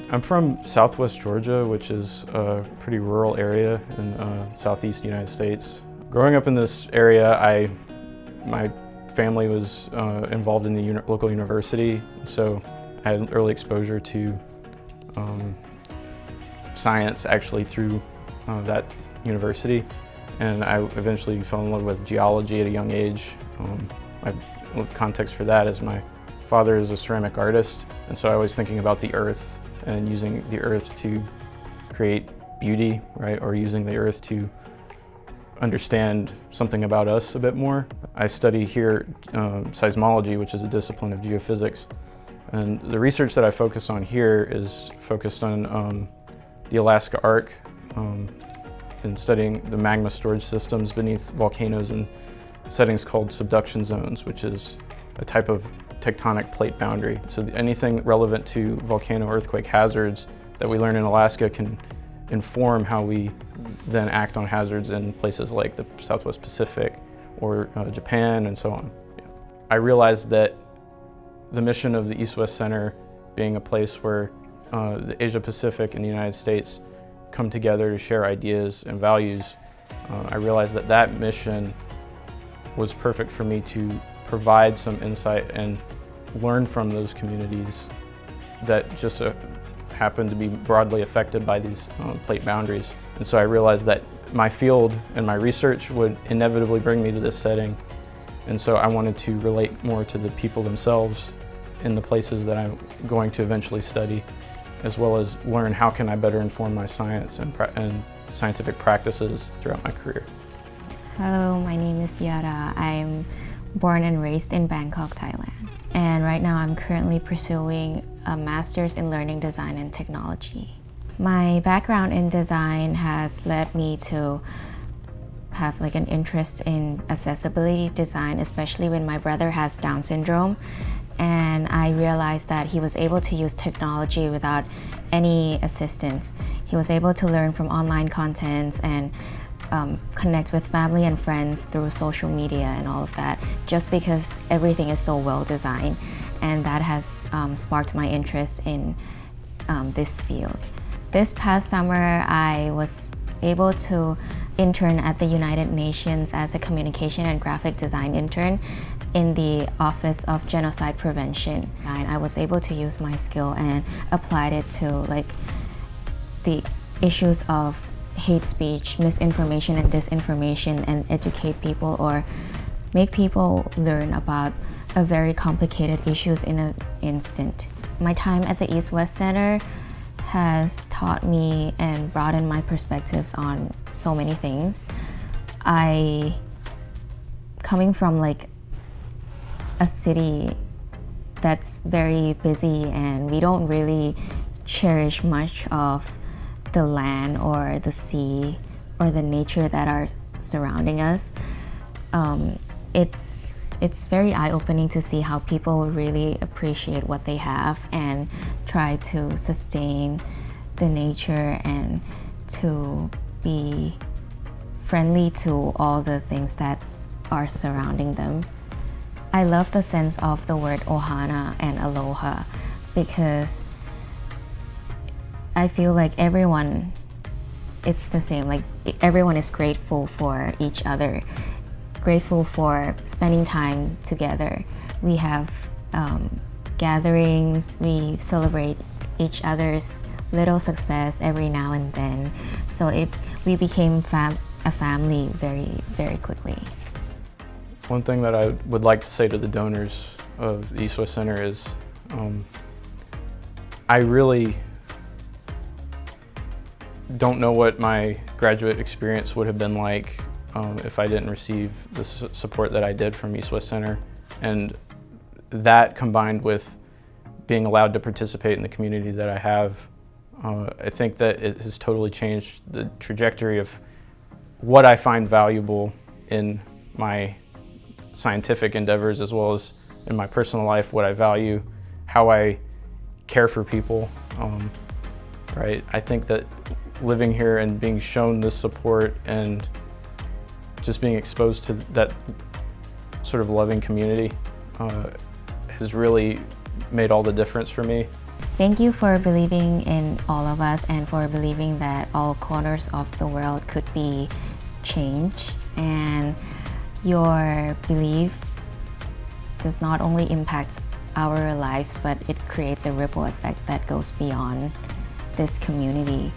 I'm from Southwest Georgia, which is a pretty rural area in Southeast United States. Growing up in this area, my family was involved in the local university, so I had early exposure to science actually through that university, and I eventually fell in love with geology at a young age. Context for that is my father is a ceramic artist, and so I was thinking about the earth and using the earth to create beauty, right? Or using the earth to understand something about us a bit more. I study here seismology, which is a discipline of geophysics. And the research that I focus on here is focused on the Alaska Arc and studying the magma storage systems beneath volcanoes in settings called subduction zones, which is a type of tectonic plate boundary. So anything relevant to volcano earthquake hazards that we learn in Alaska can inform how we then act on hazards in places like the Southwest Pacific or Japan and so on. Yeah. I realized that the mission of the East-West Center being a place where the Asia Pacific and the United States come together to share ideas and values, I realized that that mission was perfect for me to provide some insight and learn from those communities that just happen to be broadly affected by these plate boundaries. And so I realized that my field and my research would inevitably bring me to this setting. And so I wanted to relate more to the people themselves in the places that I'm going to eventually study, as well as learn how can I better inform my science and scientific practices throughout my career. Hello, my name is Yara. I'm born and raised in Bangkok, Thailand. And right now I'm currently pursuing a master's in learning design and technology. My background in design has led me to have an interest in accessibility design, especially when my brother has Down syndrome. And I realized that he was able to use technology without any assistance. He was able to learn from online contents and connect with family and friends through social media and all of that, just because everything is so well designed. And that has sparked my interest in this field. This past summer, I was able to intern at the United Nations as a communication and graphic design intern in the Office of Genocide Prevention. And I was able to use my skill and applied it to the issues of hate speech, misinformation and disinformation, and educate people or make people learn about a very complicated issues in an instant. My time at the East-West Center has taught me and broadened my perspectives on so many things. Coming from a city that's very busy and we don't really cherish much of the land or the sea or the nature that are surrounding us. It's very eye-opening to see how people really appreciate what they have and try to sustain the nature and to be friendly to all the things that are surrounding them. I love the sense of the word ohana and aloha because I feel like everyone, it's the same, everyone is grateful for each other, grateful for spending time together. We have gatherings, we celebrate each other's little success every now and then. So we became a family very, very quickly. One thing that I would like to say to the donors of the East-West Center is I really don't know what my graduate experience would have been like if I didn't receive the support that I did from East-West Center. And that combined with being allowed to participate in the community that I have, I think that it has totally changed the trajectory of what I find valuable in my scientific endeavors as well as in my personal life, what I value, how I care for people, right? I think that living here and being shown this support and just being exposed to that sort of loving community has really made all the difference for me. Thank you for believing in all of us and for believing that all corners of the world could be changed. And your belief does not only impact our lives, but it creates a ripple effect that goes beyond this community.